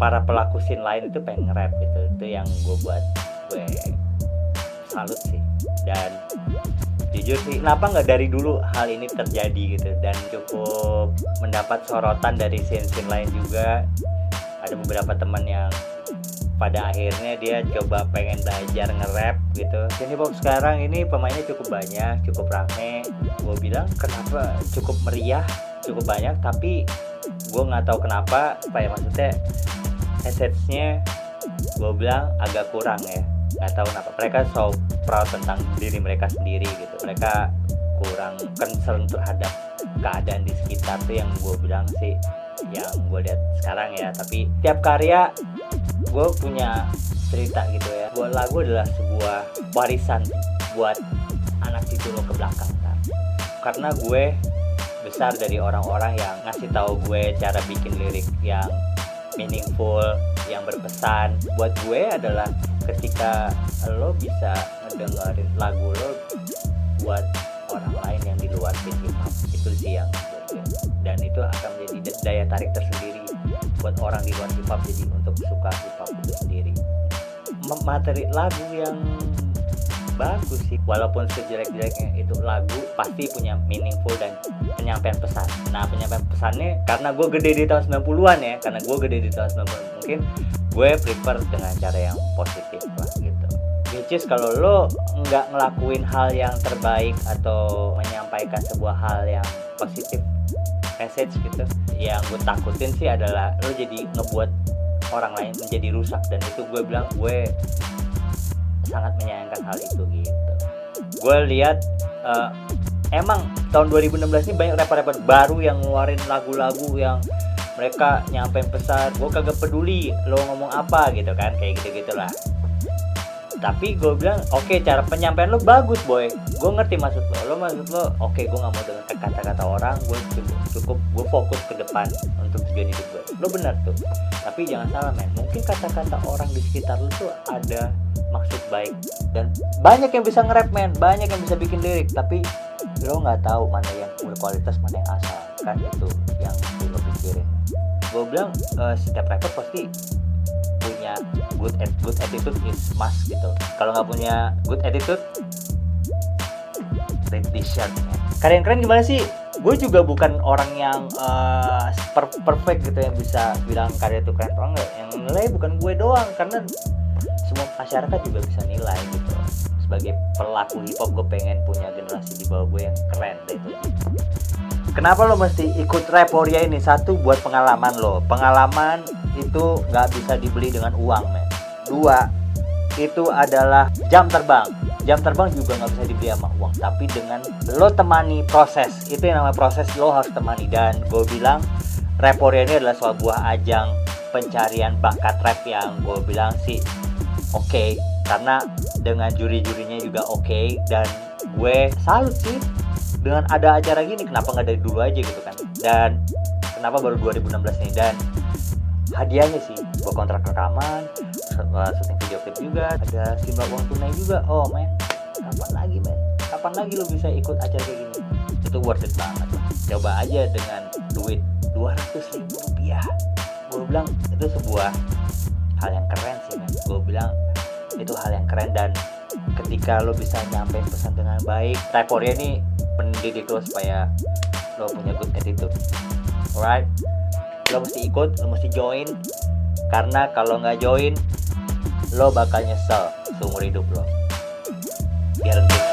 para pelaku scene lain itu pengen nge-rap gitu. Itu yang gue salut sih. Dan jujur sih, kenapa nggak dari dulu hal ini terjadi gitu, dan cukup mendapat sorotan dari scene-scene lain juga. Ada beberapa teman yang pada akhirnya dia coba pengen belajar nge-rap gitu. Scene hip hop sekarang ini pemainnya cukup banyak, cukup rame. Gue bilang kenapa cukup meriah, cukup banyak, tapi gue nggak tahu kenapa, maksudnya essence-nya gue bilang agak kurang ya. Nggak tahu kenapa mereka so proud tentang diri mereka sendiri gitu. Mereka kurang concern terhadap keadaan di sekitar. Tuh yang gue bilang sih, yang gue lihat sekarang ya. Tapi tiap karya gue punya cerita gitu ya. Buat lagu adalah sebuah warisan buat anak cucu lo ke belakang kan. Karena gue besar dari orang-orang yang ngasih tahu gue cara bikin lirik yang meaningful, yang berpesan. Buat gue adalah ketika lo bisa ngedengerin lagu lo buat orang lain yang di luar hip hop, itu sih yang gue, dan itu akan menjadi daya tarik tersendiri buat orang di luar hip hop, jadi untuk suka hip hop itu sendiri. Materi lagu yang bagus sih, walaupun sejelek-jeleknya itu lagu pasti punya meaningful dan penyampaian pesan. Nah, penyampaian pesannya, karena gue gede di tahun 90-an ya, mungkin gue prefer dengan cara yang positif lah gitu. Which is kalau lo nggak ngelakuin hal yang terbaik atau menyampaikan sebuah hal yang positif message gitu, yang gue takutin sih adalah lo jadi ngebuat orang lain menjadi rusak, dan itu gue bilang gue sangat menyayangkan hal itu gitu. Gue lihat emang tahun 2016 ini banyak rapper-rapper baru yang ngeluarin lagu-lagu yang mereka nyampein pesan. Gue kagak peduli lo ngomong apa gitu kan, kayak gitu-gitulah. Tapi gue bilang oke, cara penyampaian lo bagus boy, gue ngerti maksud lo oke, gue nggak mau dengar kata-kata orang, gue cukup gue fokus ke depan untuk tujuan hidup gue. Lo benar tuh, tapi jangan salah men, mungkin kata-kata orang di sekitar lo tuh ada maksud baik, dan banyak yang bisa nge-rap men, banyak yang bisa bikin lirik, tapi lo nggak tahu mana yang berkualitas, mana yang asal, kan itu yang lo pikirin. Gue bilang setiap rapper pasti punya good attitude is must gitu. Kalau nggak punya good attitude, read this shirt. Keren gimana sih? Gue juga bukan orang yang perfect gitu yang bisa bilang karya itu keren atau enggak. Yang nilai bukan gue doang, karena semua masyarakat juga bisa nilai gitu. Sebagai pelaku hip hop, gue pengen punya generasi di bawah gue yang keren deh itu. Kenapa lo mesti ikut Raporia ini? Satu, buat pengalaman lo. Pengalaman itu nggak bisa dibeli dengan uang men. Dua, itu adalah jam terbang. Jam terbang juga nggak bisa dibeli sama uang, tapi dengan lo temani proses. Itu yang namanya proses, lo harus temani. Dan gue bilang Raporia ini adalah sebuah ajang pencarian bakat rap yang gue bilang sih oke, karena dengan juri-jurinya juga oke, dan gue salut sih dengan ada acara gini. Kenapa nggak dari dulu aja gitu kan, dan kenapa baru 2016 nih. Dan hadiahnya sih, gue kontrak rekaman, syuting video klip juga, ada sejumlah uang tunai juga. Oh men, kapan lagi lo bisa ikut acara kayak gini? Itu worth it banget lah. Coba aja dengan duit 200.000 rupiah. Gue bilang itu sebuah hal yang keren sih men. Gue bilang itu hal yang keren, dan ketika lo bisa nyampein pesan dengan baik, Raporia ini mendidik lo supaya lo punya good attitude. Alright, lo mesti ikut, lo mesti join, karena kalau nggak join lo bakal nyesel seumur hidup lo. Guarantee.